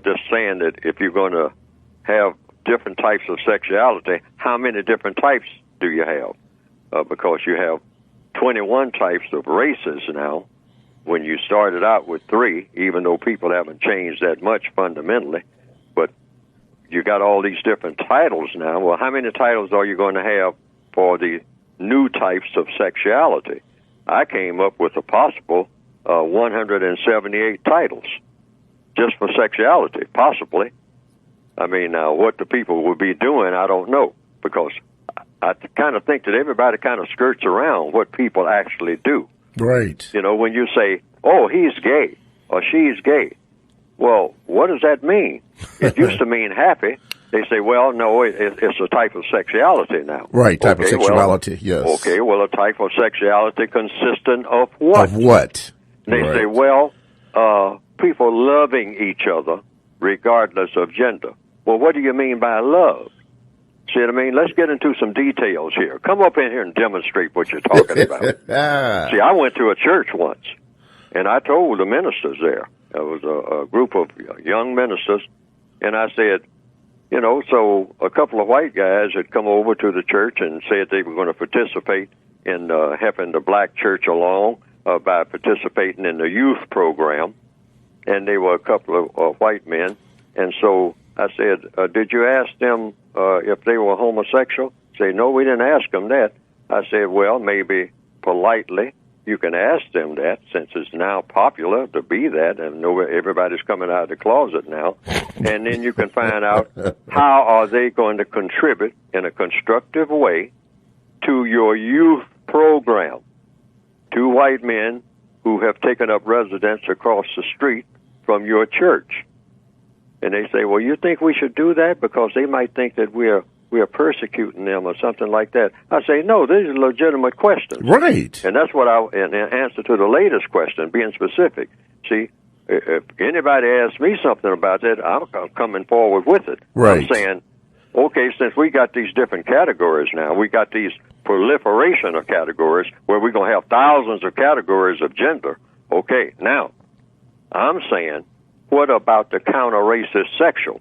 just saying that if you're going to have different types of sexuality, how many different types do you have? Because you have 21 types of races now, when you started out with 3, even though people haven't changed that much fundamentally. But you got all these different titles now. Well, how many titles are you going to have for the new types of sexuality? I came up with a possible 178 titles just for sexuality, possibly. I mean, now what the people would be doing, I don't know, because I kind of think that everybody kind of skirts around what people actually do. Right. You know, when you say, oh, he's gay or she's gay, well, what does that mean? It used to mean happy. They say, well, no, it's a type of sexuality now. Right, type of sexuality, yes. Okay, well, a type of sexuality consistent of what? Of what? And they say, well, people loving each other regardless of gender. Well, what do you mean by love? See what I mean? Let's get into some details here. Come up in here and demonstrate what you're talking about. See, I went to a church once, and I told the ministers there was a group of young ministers, and I said, you know, so a couple of white guys had come over to the church and said they were going to participate in helping the black church along by participating in the youth program, and they were a couple of white men, and so I said, did you ask them if they were homosexual? Say, no, we didn't ask them that. I said, well, maybe politely you can ask them that, since it's now popular to be that, and everybody's coming out of the closet now. And then you can find out how are they going to contribute in a constructive way to your youth program. 2 white men who have taken up residence across the street from your church. And they say, well, you think we should do that because they might think that we are persecuting them or something like that. I say, no, these are legitimate questions. Right. And that's what in answer to the latest question, being specific. See, if anybody asks me something about that, I'm coming forward with it. Right. I'm saying, okay, since we got these different categories now, we got these proliferation of categories where we're going to have thousands of categories of gender. Okay, now, I'm saying, what about the counter-racist sexual?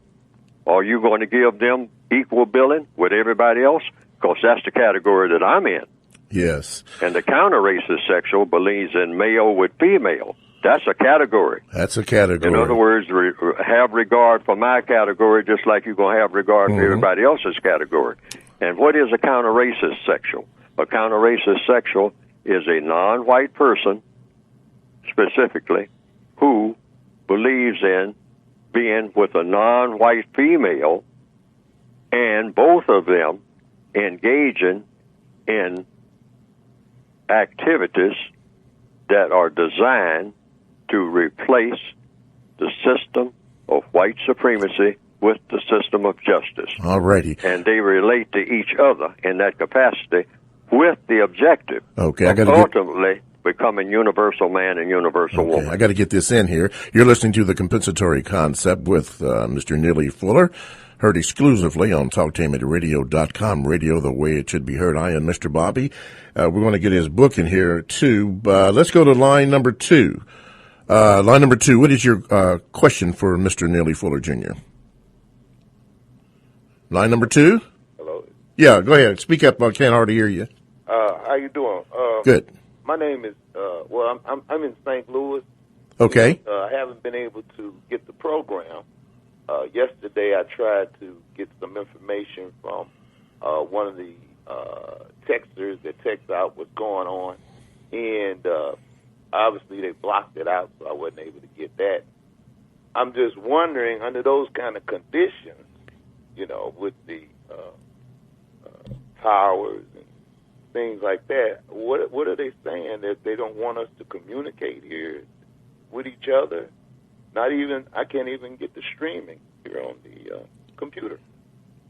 Are you going to give them equal billing with everybody else? Because that's the category that I'm in. Yes. And the counter-racist sexual believes in male with female. That's a category. That's a category. In other words, have regard for my category just like you're going to have regard for everybody else's category. And what is a counter-racist sexual? A counter-racist sexual is a non-white person, specifically, who believes in being with a non-white female, and both of them engaging in activities that are designed to replace the system of white supremacy with the system of justice. All righty. And they relate to each other in that capacity with the objective of ultimately becoming universal man and universal woman. I got to get this in here. You're listening to The Compensatory Concept with Mr. Neely Fuller, heard exclusively on TalkTameRadio.com, radio the way it should be heard. I am Mr. Bobby. We're going to get his book in here, too. Let's go to line number 2. Line number 2, what is your question for Mr. Neely Fuller, Jr.? Line number 2? Hello? Yeah, go ahead. Speak up. I can't hardly hear you. How you doing? Good. My name is, I'm in St. Louis. Okay. I haven't been able to get the program. Yesterday I tried to get some information from one of the texters that texts out what's going on, and obviously they blocked it out, so I wasn't able to get that. I'm just wondering, under those kind of conditions, you know, with the towers and things like that, what are they saying that they don't want us to communicate here with each other? Not even, I can't even get the streaming here on the computer.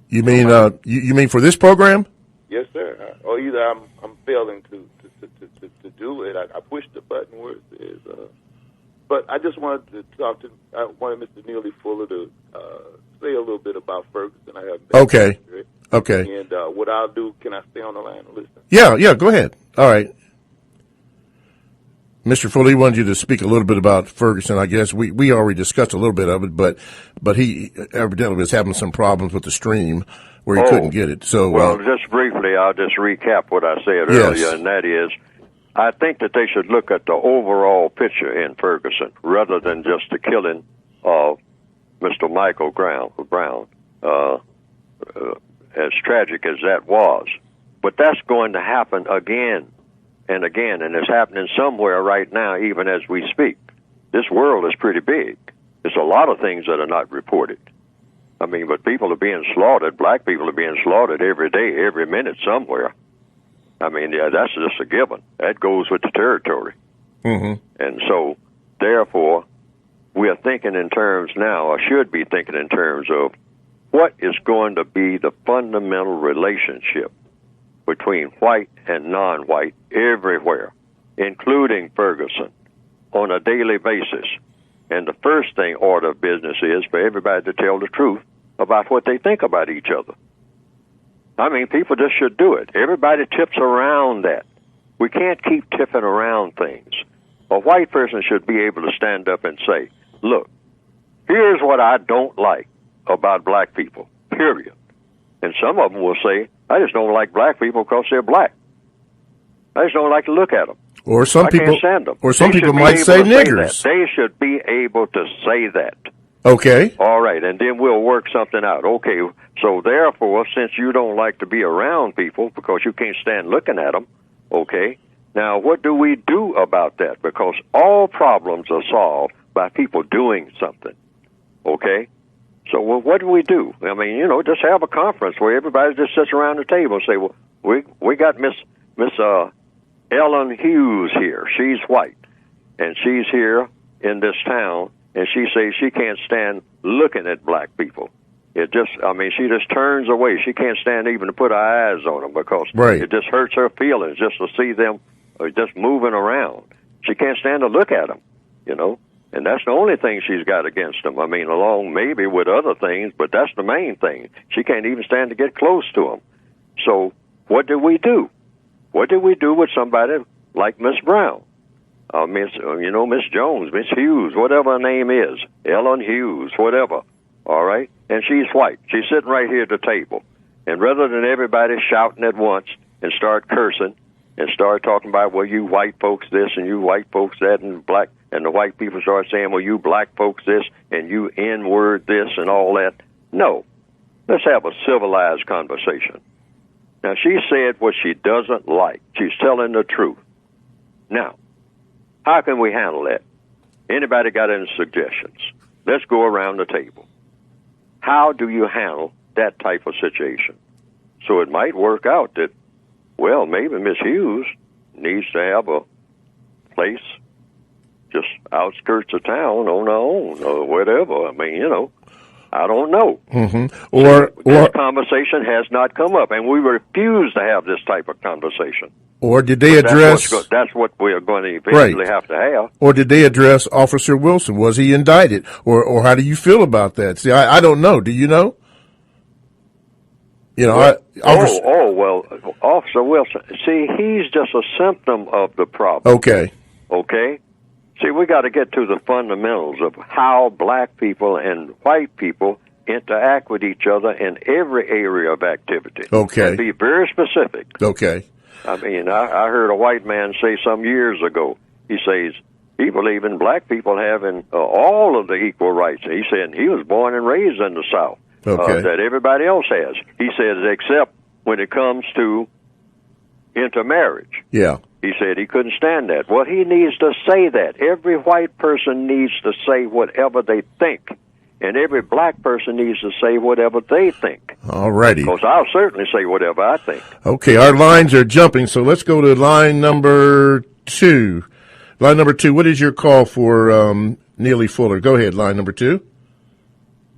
You mean you mean for this program? Yes, sir. Or either I'm failing to do it. I pushed the button where it says. But I just wanted to talk to. I wanted Mr. Neely Fuller to say a little bit about Ferguson. I haven't been Okay. Okay. And what I'll do, can I stay on the line and listen? Yeah. Go ahead. All right. Mr. Fuller, he wanted you to speak a little bit about Ferguson. I guess we already discussed a little bit of it, but he evidently was having some problems with the stream where he couldn't get it. So, well, just briefly, I'll just recap what I said earlier, and that is, I think that they should look at the overall picture in Ferguson rather than just the killing of Mr. Michael Brown, as tragic as that was. But that's going to happen again and again, and it's happening somewhere right now, even as we speak. This world is pretty big. There's a lot of things that are not reported. I mean, but people are being slaughtered. Black people are being slaughtered every day, every minute somewhere. I mean, yeah, that's just a given. That goes with the territory. Mm-hmm. And so, therefore, we are thinking in terms now, or should be thinking in terms of what is going to be the fundamental relationship between white and non-white everywhere, including Ferguson, on a daily basis. And the first thing order of business is for everybody to tell the truth about what they think about each other. I mean, people just should do it. Everybody tips around that. We can't keep tipping around things. A white person should be able to stand up and say, look, here's what I don't like about black people, period. And some of them will say, I just don't like black people because they're black. I just don't like to look at them. Or some I people, can't stand them. or some They people should be might able say to niggers. that. They should be able to say that. Okay. All right, and then we'll work something out. Okay, so therefore, since you don't like to be around people because you can't stand looking at them, okay, now what do we do about that? Because all problems are solved by people doing something, okay? So well, what do we do? I mean, you know, just have a conference where everybody just sits around the table and say, well, we got Miss Ellen Hughes here. She's white, and she's here in this town, and she says she can't stand looking at black people. It just, I mean, she just turns away. She can't stand even to put her eyes on them because it just hurts her feelings just to see them just moving around. She can't stand to look at them, you know. And that's the only thing she's got against them. I mean, along maybe with other things, but that's the main thing. She can't even stand to get close to them. So what do we do? What do we do with somebody like Miss Brown? Miss Jones, Miss Hughes, whatever her name is, Ellen Hughes, whatever, all right? And she's white. She's sitting right here at the table. And rather than everybody shouting at once and start cursing and start talking about, well, you white folks this and you white folks that, and black, and the white people start saying, well, you black folks this and you N-word this and all that. No. Let's have a civilized conversation. Now, she said what she doesn't like. She's telling the truth. Now, how can we handle that? Anybody got any suggestions? Let's go around the table. How do you handle that type of situation? So it might work out that, well, maybe Miss Hughes needs to have a place just outskirts of town on her own or whatever. I mean, I don't know. Mm-hmm. This conversation has not come up, and we refuse to have this type of conversation. Or did they address... That's what we're going to eventually have to have. Or did they address Officer Wilson? Was he indicted? Or how do you feel about that? See, I don't know. Do you know? Well, Officer Wilson, see, he's just a symptom of the problem. Okay. See, we got to get to the fundamentals of how black people and white people interact with each other in every area of activity. Okay. And be very specific. Okay. I mean, I heard a white man say some years ago, he says, he believes in black people having all of the equal rights. He said he was born and raised in the South, that everybody else has. He says, except when it comes to intermarriage. Yeah. He said he couldn't stand that. Well, he needs to say that. Every white person needs to say whatever they think. And every black person needs to say whatever they think. All righty. Because I'll certainly say whatever I think. Okay, our lines are jumping, so let's go to line number 2. Line number 2, what is your call for Neely Fuller? Go ahead, line number 2.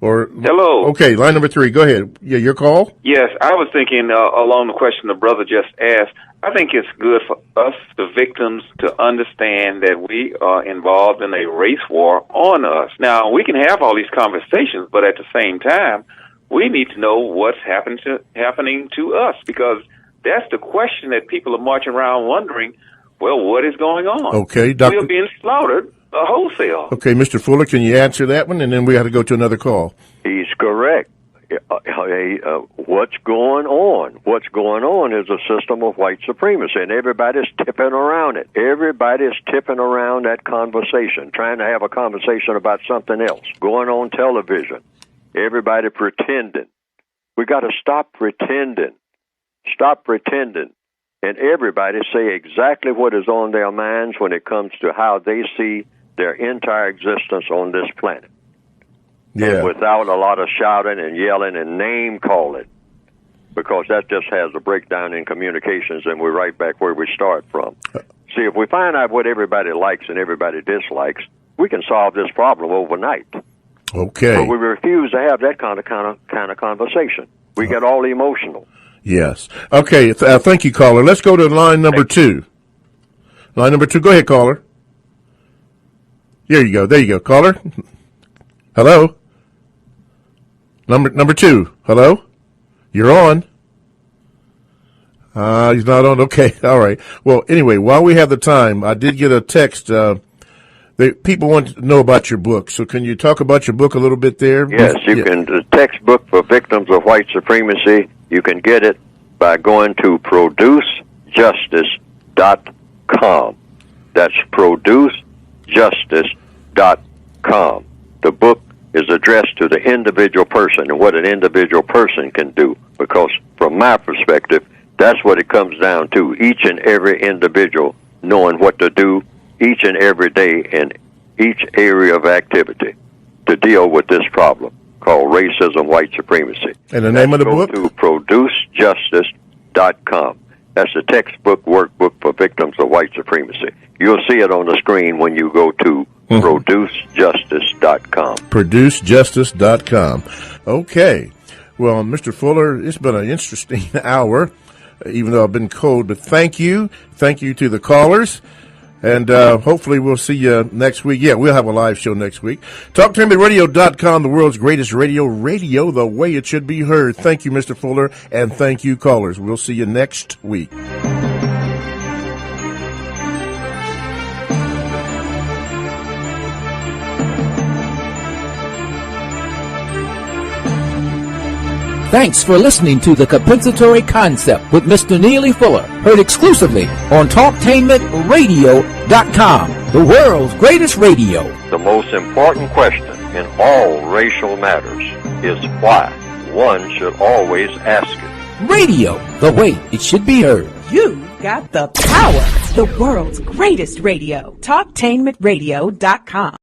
Hello. Okay, line number 3, go ahead. Yeah, your call? Yes, I was thinking along the question the brother just asked. I think it's good for us, the victims, to understand that we are involved in a race war on us. Now, we can have all these conversations, but at the same time, we need to know what's happening to us, because that's the question that people are marching around wondering, well, what is going on? Okay, We are being slaughtered wholesale. Okay, Mr. Fuller, can you answer that one? And then we have to go to another call. He's correct. What's going on? What's going on is a system of white supremacy, and everybody's tipping around it. Everybody's tipping around that conversation, trying to have a conversation about something else, going on television. Everybody pretending. We got to stop pretending. Stop pretending. And everybody say exactly what is on their minds when it comes to how they see their entire existence on this planet. Yeah. And without a lot of shouting and yelling and name calling, because that just has a breakdown in communications, and we're right back where we start from. See, if we find out what everybody likes and everybody dislikes, we can solve this problem overnight. Okay. But we refuse to have that kind of conversation. We get all emotional. Yes. Okay, thank you, caller. Let's go to line number 2. Line number 2, go ahead, caller. There you go, caller. Hello? Number 2. Hello? You're on. He's not on. Okay. All right. Well, anyway, while we have the time, I did get a text. People want to know about your book. So can you talk about your book a little bit there? Yes, you can. The textbook for victims of white supremacy, you can get it by going to producejustice.com. That's producejustice.com. The book is addressed to the individual person and what an individual person can do, because from my perspective, that's what it comes down to, each and every individual knowing what to do each and every day in each area of activity to deal with this problem called racism, white supremacy. And the name of the book? Go to producejustice.com. That's the textbook workbook for victims of white supremacy. You'll see it on the screen when you go to producejustice.com. Producejustice.com. Okay. Well, Mr. Fuller, it's been an interesting hour, even though I've been cold, but thank you. Thank you to the callers. And hopefully we'll see you next week. Yeah, we'll have a live show next week. TalkToMeRadio.com, the world's greatest radio the way it should be heard. Thank you, Mr. Fuller, and thank you, callers. We'll see you next week. Thanks for listening to The Compensatory Concept with Mr. Neely Fuller, heard exclusively on TalkTainmentRadio.com, the world's greatest radio. The most important question in all racial matters is why. One should always ask it. Radio, the way it should be heard. You got the power. The world's greatest radio. TalkTainmentRadio.com.